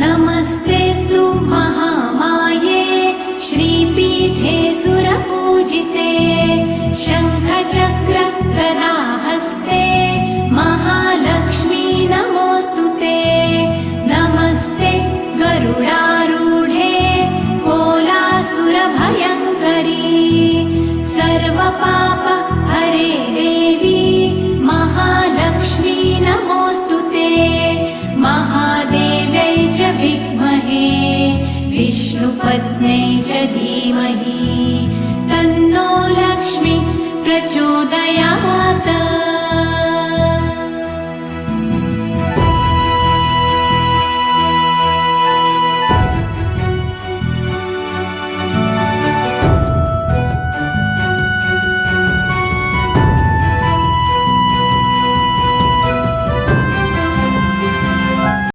नमस्तेऽस्तु महामाये श्रीपीठे सुरपूजिते शङ्खचक्र गदाहस्ते महालक्ष्मी नमोऽस्तुते। नमस्ते गरुडारूढे कोलासुरभयङ्करी सर्वपाप हरे देवी महालक्ष्मी नमोऽस्तुते। महादेव्यै च विद्महे विष्णुपत्न्यै च धीमहि तन्नो लक्ष्मी प्रचोदयात्।